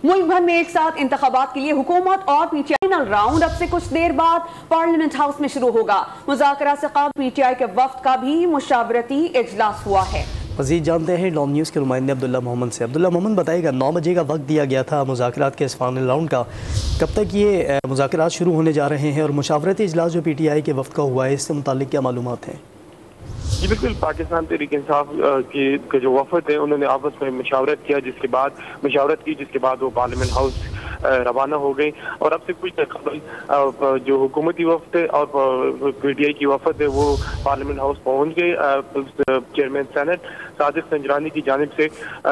मुल्क भर में एक साथ इंतखाबात के लिए हुकूमत और पीटीआई फाइनल राउंड अब से कुछ देर बाद पार्लियामेंट हाउस में शुरू होगा। मुज़ाकरा से कबल पीटीआई के वफ्द का भी मुशावरती इजलास हुआ है। मज़ीद जानते हैं डॉन न्यूज़ के नुमाइंदे अब्दुल्ला मोहम्मद से। अब्दुल्ला मोहम्मद, बताइएगा 9 बजे का वक्त दिया गया था मुज़ाकरात के इस फाइनल राउंड का, कब तक ये मुज़ाकरात शुरू होने जा रहे हैं और मुशावरती इजलास जो पीटीआई के वफ्द का हुआ है इससे मुताल्लिक क्या मालूमात हैं? जी बिल्कुल, पाकिस्तान तहरीक इंसाफ के जो वफद है उन्होंने आपस में मशावरत किया, जिसके बाद वो पार्लियामेंट हाउस रवाना हो गई। और अब से कुछ देर कबल जो हुकूमती वफद है और पीटीआई की वफद है वो पार्लियामेंट हाउस पहुंच गए। चेयरमैन सेनेट सादिक संजरानी की जानिब से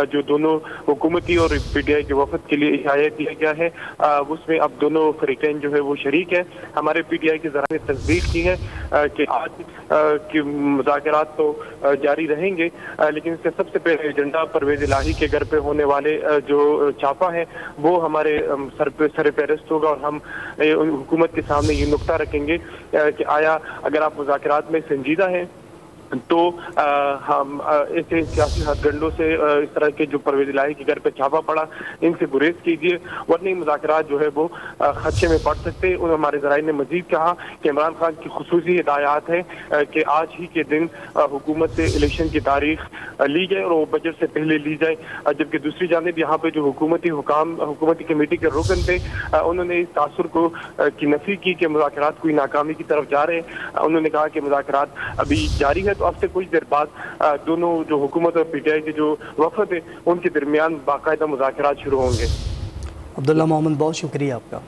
जो दोनों हुकूमती और पीटीआई के वफद के लिए इशाया दिया गया है, उसमें अब दोनों फरीकैन जो है वो शरीक है। हमारे पीटीआई के ज़राए ने तस्दीक की है कि आज की मुज़ाकरात तो जारी रहेंगे, लेकिन इससे सबसे पहले एजेंडा परवेज़ इलाही के घर पे होने वाले जो छापा है वो हमारे सर फहरिस्त होगा। और हम हुकूमत के सामने ये नुक्ता रखेंगे कि आया अगर आप मुज़ाकरात में संजीदा हैं तो हम ऐसे सियासी हथकंडों से इस तरह के जो परवेज़ इलाही के घर पे छापा पड़ा इनसे गुरेज कीजिए, वरना मुज़ाकरात जो है वो खदशे में पड़ सकते हैं। और हमारे ज़राए ने मजीद कहा कि इमरान खान की खुसूसी हिदायत है कि आज ही के दिन हुकूमत से इलेक्शन की तारीख ली जाए और वो बजट से पहले ली जाए। जबकि दूसरी जानिब यहाँ पे जो हुकूमती कमेटी के रुकन थे उन्होंने इस तासुर को की नफी की कि मुज़ाकरात कोई नाकामी की तरफ जा रहे हैं। उन्होंने कहा कि मुज़ाकरात अभी जारी है, तो अब से कुछ देर बाद दोनों जो हुकूमत और पीटीआई के जो वफद है उनके दरमियान बाकायदा मुज़ाकरात शुरू होंगे। अब्दुल्ला मोहम्मद, बहुत शुक्रिया आपका।